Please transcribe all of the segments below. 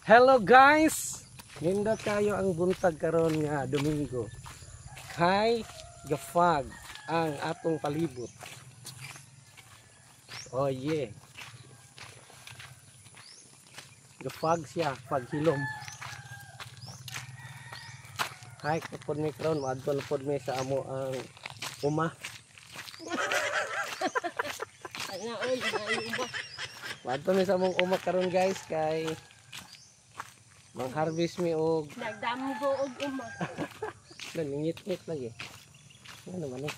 Hello guys! Nindot kayo ang buntag karon nga Domingo. Kay gafag ang atong palibot. Oh yeah. Gafag siya, paghilom. Kay kapod mi karon maadto na pod mi sa amo ang uma. Maadto mi sa among uma karon guys kay mang-harvest mi og nagdamo ko og uma. Nangingit-ngit lagi. Ano naman eh.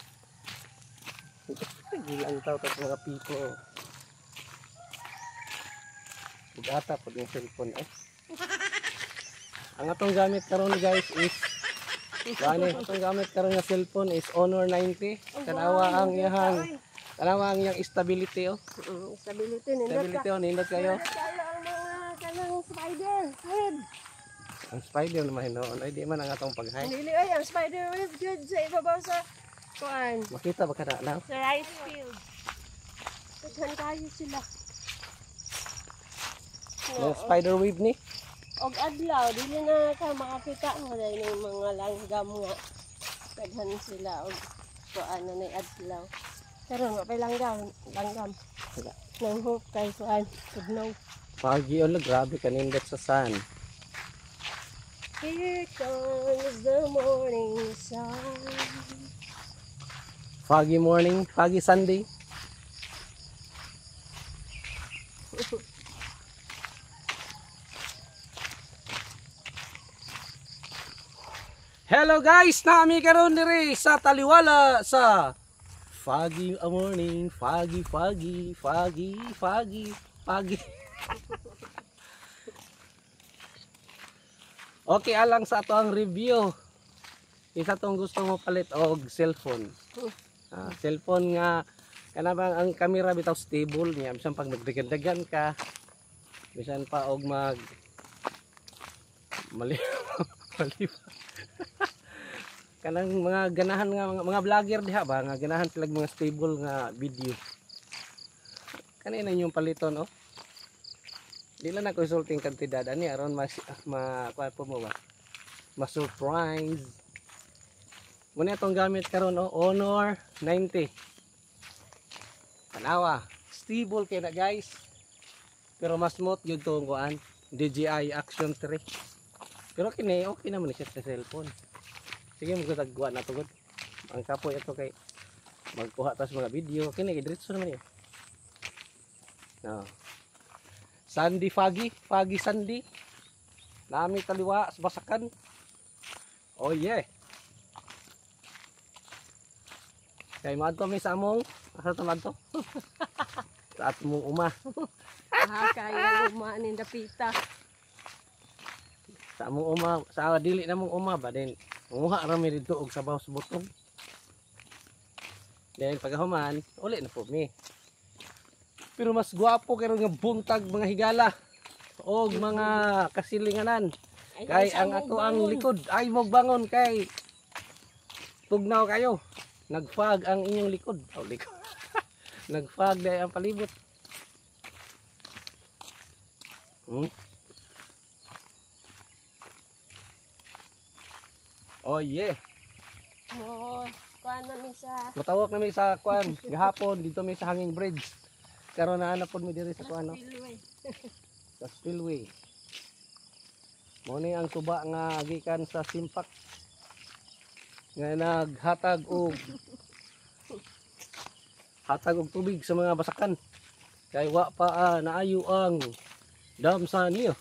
Gilang tao tat mga pipo. Ugata po yung cellphone eh. Ang atong gamit karon guys is atong gamit karon nga cellphone is Honor 90. Tanawa ang iyang stability oh. Stability oh, nindot kayo. Kanang spider web. Ang spider naman noon ay di man ang atong paghay. Dili ay ang spider web good sa ibabaw sa kuan. Makita ba kada na? Sa rice field. Daghan kayo sila. Ang spider web ni. Og adlaw dili na ka makakita mo dahil ng mga langgam nga. Daghan sila og kuan na nay adlaw. Pero mapay langgam. Nang hope kay kuan tudnaw. Pagi ulo grabe kanindot sa sun. Here comes the morning sun. Foggy morning, foggy Sunday. Hello guys, naami karon diri sa Taliwala sa foggy morning, foggy. Okay, alang sa ato ang review. Isa tong gusto mo palit og cellphone. Cellphone nga kanabang ang camera bitaw stable niya bisan pag nagdagan ka. Bisan pa og mali. Kanang mga ganahan nga mga vlogger diha ba nga ganahan sila mga stable nga video. Kanina yung paliton oh. Di lang na consulting kantidad ani aron kuha po mo ba ma-surprise. Muna itong gamit karon oh, Honor 90. Tanawa stable kay na guys, pero mas smooth yun itong kuan DJI Action 3. pero kini okay naman siya sa cellphone. Sige magtagwa na to good. Ang kapoy ito kay magkuha tas mga video kini diretso naman yun. No. Sandy foggy Sandy. Nami taliwa sa basakan. Oh yeah. Kay maadto mi sa among asa to madto? Sa atmong uma. Kaya uma ni dapita. Sa among uma, sa dili namong uma ba din. Munguha ra mi didto og sabaw sa butong. Then pagahuman, uli na po mi. Pero mas gwapo karon nga buntag mga higala og mga kasilinganan. Kay ang ato ang likod ay mo bangon kay tugnaw kayo. Nagfag ang inyong likod. Oh, likod. Nagfag dai ang palibot. Oh yeah. Oh, kuan na mi sa Matawag na mi sa kuan gahapon dito mi sa Hanging Bridge. Karon na anapon mi diri sa kuan no. Sa spillway. Mo ni ang tuba nga gikan sa Simpak nga naghatag og tubig sa mga basakan. Kay wa pa naayo ang dam sa niyo.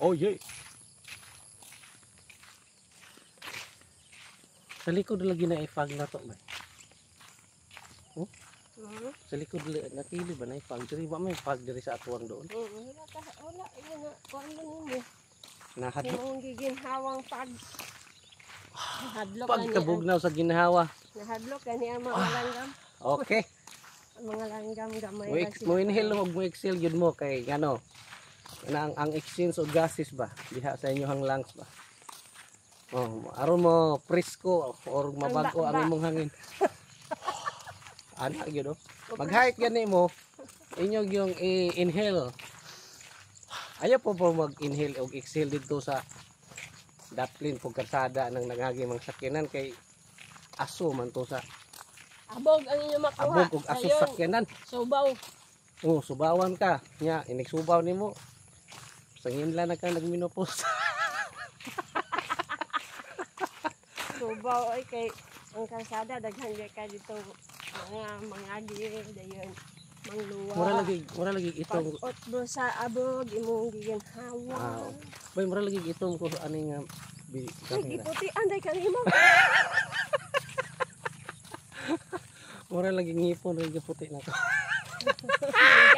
Oh yeah. Sa likod lagi na ifag na to ba? Sa likod nakili ba na ifag diri ba may fag diri sa atuang doon? Wala yun na kuan lang mo. Nahadlok. Yung giginhawang pag. Nahadlok Pagkabugnaw sa ginhawa. Nahadlok kani ang mga langgam. Okay. Ang mga langgam gamay Mo inhale mo mo exhale yun mo kay ngano. Ang exchange og gases ba diha sa inyong lungs ba. Oh, aron mo presko or mabago ang imong hangin. Ana gyud oh. Mag-hike gani mo, inyo yung i-inhale. Ayaw po mag-inhale o exhale dito sa daplin po karsada ng nagagi mga sakyanan kay aso man to sa Abog ang inyo makuha. abog ug aso Ayun, sakyanan. subaw. Oh, subawan ka. Nya, inig-subaw nimo. Sanginla na ka nagminopos. Subaw ay kay ang kalsada daghan gyud ka dito mga agir dayon mangluwa. Mura lagi itong Pag-ot bro sa abog imong giginhawa. boy mura lagi itong ko ani nga kamera. Giputi anday kanimo. Mura lagi ngipon rin puti na ko.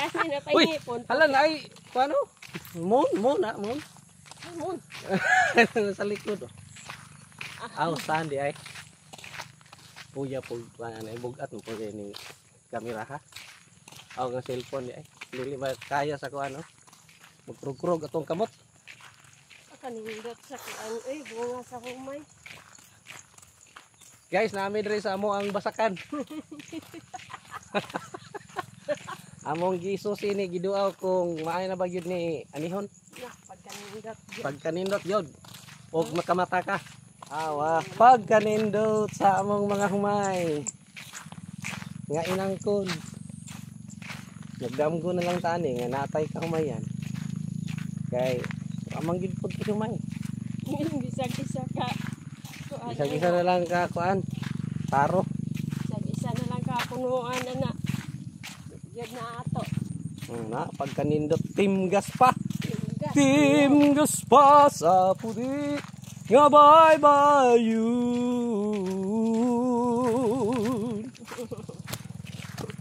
Kasi na Uy, pangipon. hala na ay paano? Mon. Mon. Sa likod oh. Aw sandi ay. Puya po ano bugat mo po ni kamera ha. Aw nga cellphone di ay. Dili ba kaya sa ko ano? Magkrug-krug atong kamot. Kanindot sa kuan ay bunga sa humay. Guys, naami diri sa amo ang basakan. Among gisus ini giduaw kung maay na ba gyud ni anihon. Pagkanindot. Pagkanindot yun. Og makamata ka. Awa, pagkanindot sa among mga humay. Nga inangkon. Nagdamgo na lang tani nga natay ka humayan. Kay amang gid pud ka humay. Bisag-isa ka. Isa-isa na lang ka kuan. Taro. Bisag-isa na lang ka punuan na. Yun na ato. Na pagkanindot timgas pa. Timgas pa sa puti. Nga baybayun.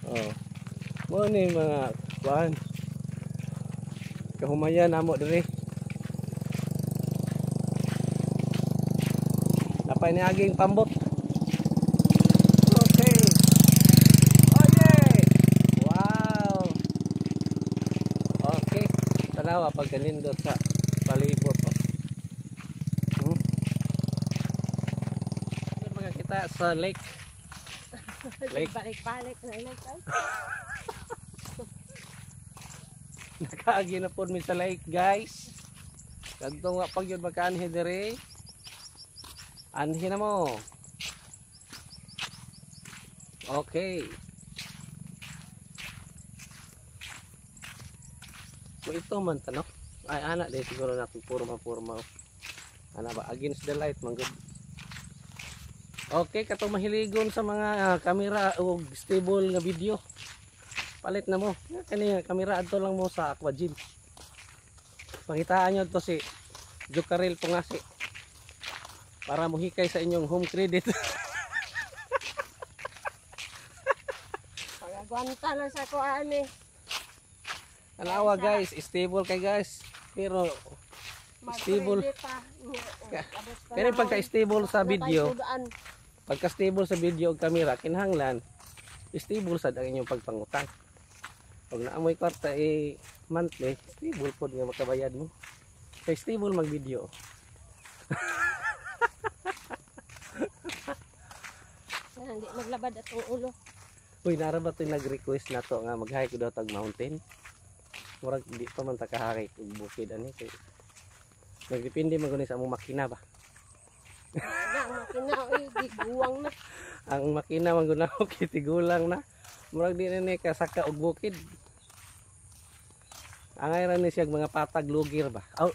Oh. Mo ni mga kuan. Kahumayan amo diri. Napay ni aging pambot. Okay. Okay. Wow. Okay. Tanawa pagkanindot sa palibot. Mga kita sa lake. Balik-balik na lang. Nakaagi na po mi sa lake guys. Kadto nga pag yun makaanhi diri. Anhi na mo. Okay. So ito man tanok. Ay anak dahil siguro na purma. Ana ba against the light man good. Okay katong mahiligon sa mga kamera o stable nga video. Palit na mo. Kani kamera adto lang mo sa Aquagym. Pakitaan nyo to si Jokarel Pungasi. Para muhikay sa inyong home credit. Pagagwanta lang sa kuan eh. Anawa guys, stable kay guys. Pero stable. Pero pagka stable sa video, pagka stable sa video o camera, kinahanglan stable sa ang inyong pagpangutang. Pag naamoy kwarta monthly, stable po nga makabayad mo. Kay stable mag video. Hindi maglabad atong ulo. Uy, narabat yung nag-request na to nga mag-hike daw tag mountain. Murag di pa man ta kahike og bukid ani kay nagdepende man guni sa among makina ba. Ang makina oy giguwang na. Ang makina man guna okay tigulang na. Murag di na ni kasaka og bukid. Angay ra ni siya mga patag lugir ba. Aw,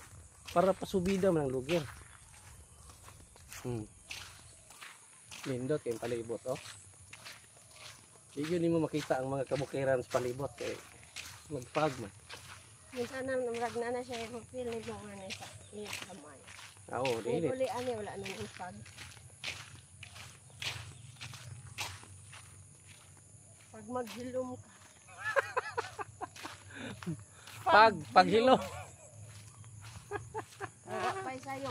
para pasubida man ang lugir. Lindot kay palibot oh. Hindi nimo makita ang mga kabukiran sa palibot kay magpag man. Minsan na namrag na siya yung feel ni mga na sa iya kamay. Oo, dili. Uli ani wala nang ipag. Pag maghilom ka. Paghilo. Pay sayo.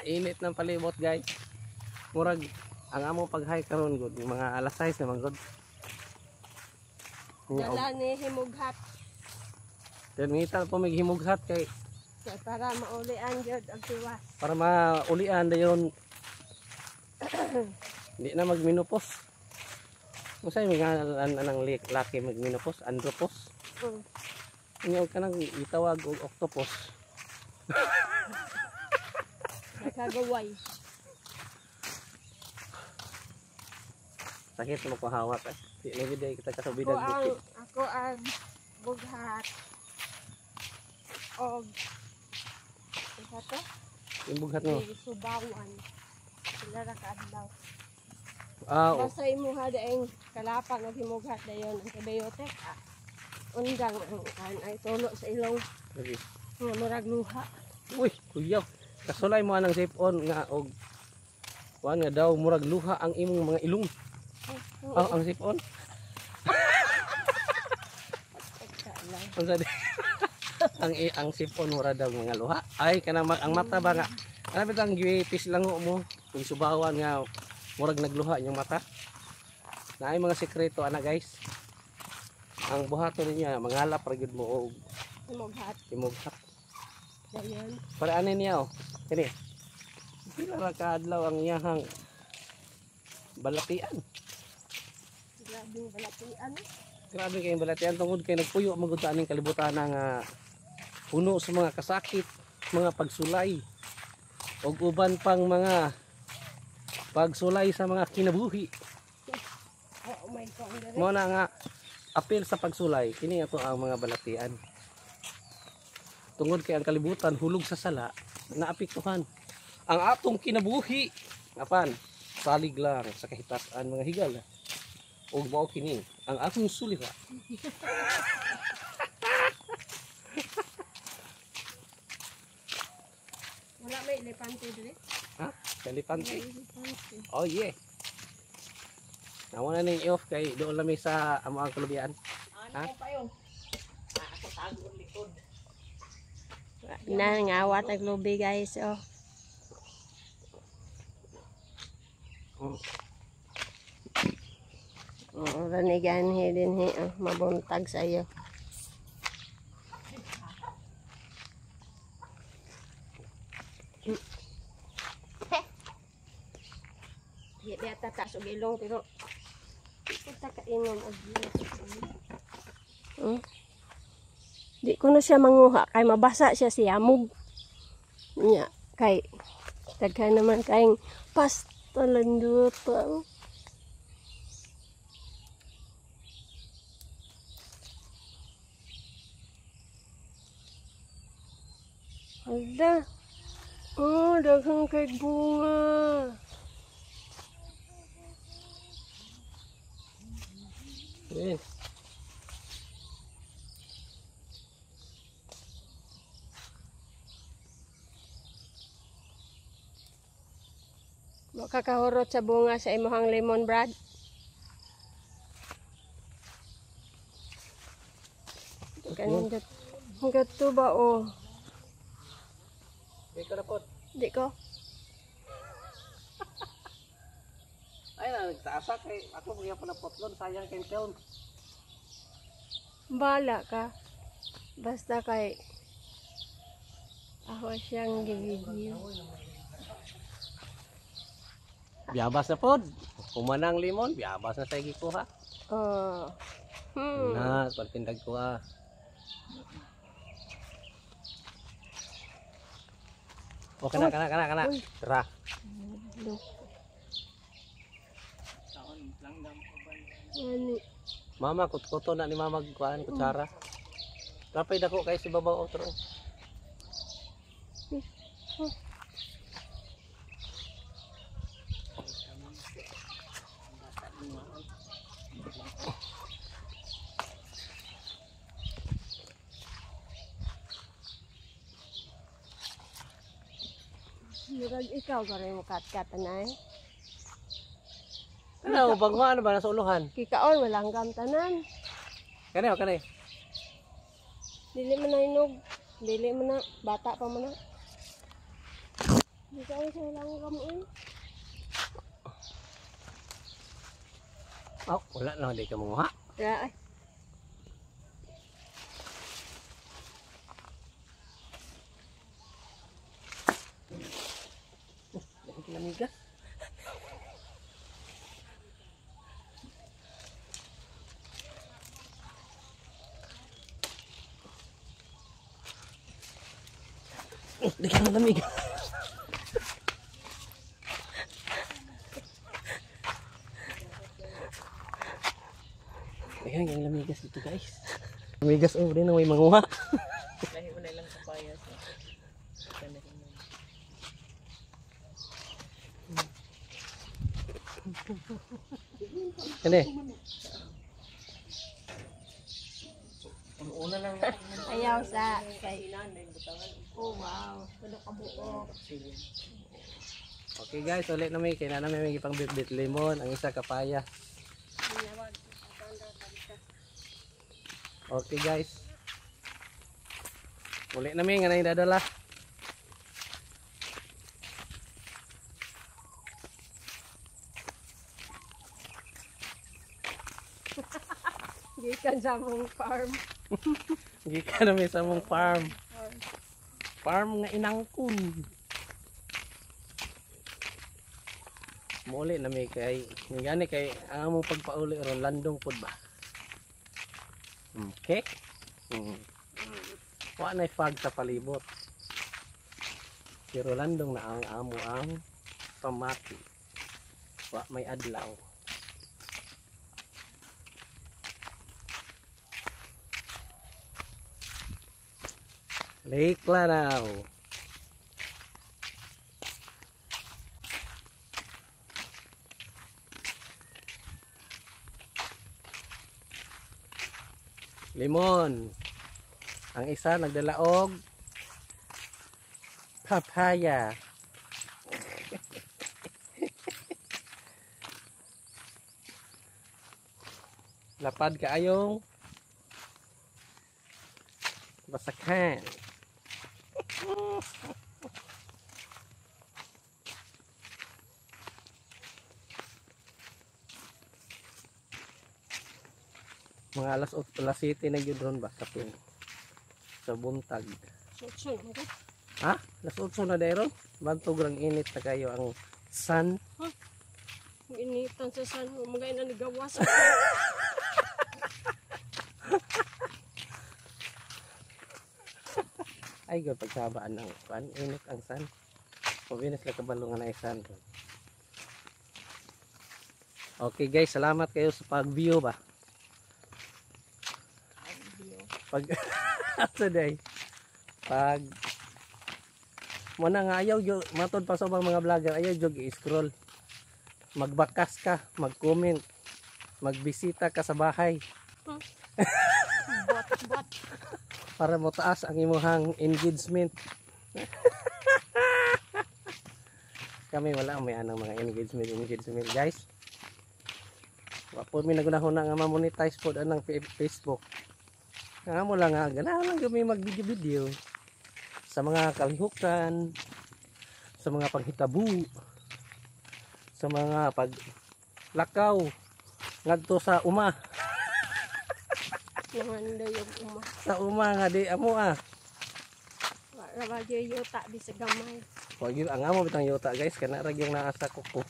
Init ng palibot guys. Murag ang amo pag-hike karon gud mga alas 6 naman gud. Dala ni himughat. Then ngita po may himughat kay Para maulian gyud ang tiwas. para maulian dayon. Hindi na magminupos. Usay mga anang laki magminupos, andropos. Inyo ka nang itawag og octopus. Nakagaway. Sakit mo ko hawak eh. Di lagi day kita kasabidan bukid. Ako ang bughat. Og isa to? Yung bughat mo. Subawan. Sila ra kaadlaw. Oo. Basta imuha daing kalapang og himughat dayon antibiotic. Undang ang ay tulo sa ilong. Lagi. Nga murag luha. Uy, kuyaw. Kasulay mo anang sipon nga og kuan nga daw murag luha ang imong mga ilong. Ang sipon. Ang sabi. ang sipon mura daw mga luha. Ay kanang ang mata ba nga. Ano ba tang giwipis lang mo? Kung subawan nga murag nagluha yung mata. Naay mga sekreto ana guys. Ang buhaton niya mangalap ra gyud mo og Himughat imughat. dayon. Para ano niya oh. Kani. Pila ra ka adlaw ang iyahang balatian. Grabing balatian. Grabe kayong balatian tungod kay nagpuyo magud ta aning kalibutan nga puno sa mga kasakit, mga pagsulay ug uban pang mga pagsulay sa mga kinabuhi. Oh my God. Mo na nga apil sa pagsulay kini ato ang mga balatian. Tungod kay ang kalibutan hulog sa sala naapektuhan ang atong kinabuhi. Apan salig lang sa kahitasan mga higala. Og mao kini ang akong sulira. Wala may elepante dili. Ha? Kalipante. Elepante. Oh yeah. Nawa na ning off kay doon lami sa amo ang kalubian. Ha? Ako tago likod. Na ngawat ang lubi guys. Oh. Oo, ranigan din mabuntag sa iyo. Di ata ta sa ilong pero kita kainom og Di ko na siya manguha kay mabasa siya si amog. Nya kay daghan naman kaing pasta landot. Hala. Oh, daghang kay bunga. Ayan. Makakahurot sa bunga sa imuhang lemon, Brad. Kanindot. Hanggat to ba, oh? Di ko na po. Di ko. Ay na nagtaasa kay ako mga pala potlon sayang kay film. Bala ka. Basta kay ako siyang gibidyo. Biyabas na pod. Kumanang limon, biyabas na sa gikuha. Oh. Na, pagtindag ko ah. Oh, kana. Tara. Look. Ano? Mama, kutkuto na ni mama kuan kutsara. Tapay dako kay si babaw otro. Murag ikaw ka rin mo kat-katanay. Ano, bagwa ano ba nasa uluhan? Kikaon, walang gamtanan. Kani. Dili man na inog. Dili man na. Bata pa man na. Di ka sa walang gamoy. Oh, wala na di ka manguha. Kaya ay. Lamigas. Di ka malamig. Ayan, yung lamigas dito guys. Lamigas rin na may manguha. Lahi mo na lang sa payas. Hindi. Una lang Ayaw sa kay oh wow, tulo ka buo. Okay guys, ulit na may kailan na may ipang bit lemon, ang isa kapaya. Okay guys. Ulit na may nga na dadala. Gikan sa mong farm. Gikan na may sa mong farm. Farm nga inangkon. Muli na may kay gani kay ang among pagpauli ron landong pud ba. Okay? Wa na fog sa palibot. Pero landong na ang amo ang pamati. Wa may adlaw. Lake Lanao. Limon. Ang isa nagdalaog papaya. Lapad kaayong basakhan. Mga alas 7 na yun ron ba kapin sa buntag. Sutsun mo ko. Ha? Alas 8 na dayron? Bantog rang init na kayo ang sun. Initan sa san mo mga ina nigawas. Ay god pagsabaan ng pan init ang sun. Pabinas la kabalo nga na sun. Okay guys, salamat kayo sa pag-view ba. Pag today pag muna nga ayaw matod pa sa mga vlogger ayaw jog i-scroll, magbakas ka, mag-comment, magbisita ka sa bahay Bot. para mo taas ang imong engagement. Kami wala may anang mga engagement guys. Wa po mi nagunahon nga ma-monetize pod anang Facebook. Nga mo lang nga, ganahan lang kami mag-video-video sa mga kalihukan, sa mga panghitabu, sa mga paglakaw, ngadto sa uma. Nanganda yung uma. Sa uma nga di amo Wala ba yung yuta di sa gamay. Wag yun, ang amo bitang yuta guys, kana ra yung nasa kuko.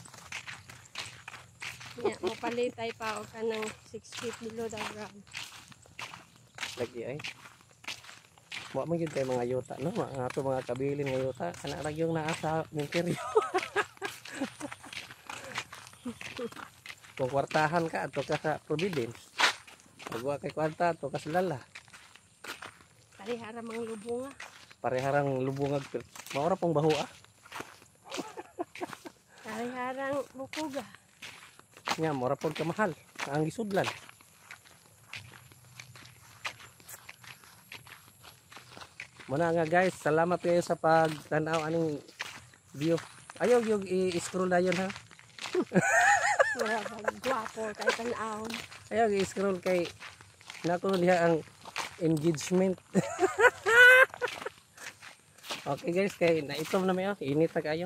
Nya mo palitay pa og kanang 6 feet below the ground. Lagi ay. Wa man gyud kay mga yuta no, mga ato mga kabilin nga yuta, kana ra yung nasa minteryo. Kung kwartahan ka ato ka sa Providence. Pag wa kay kwarta ato ka sa Lala. Parihara mang lubunga. Pareharang lubungag maora pong baho Pariharang bukuga. Nya maora pong kamahal ang gisudlan. Muna nga guys, salamat kayo sa pagtanaw aning view. Ayaw yung i-scroll na yun ha. Wala bang gwapo kay tan-aon. Ayaw i-scroll kay nakuha niya ang engagement. Okay guys, kay naitom na may init na kayo.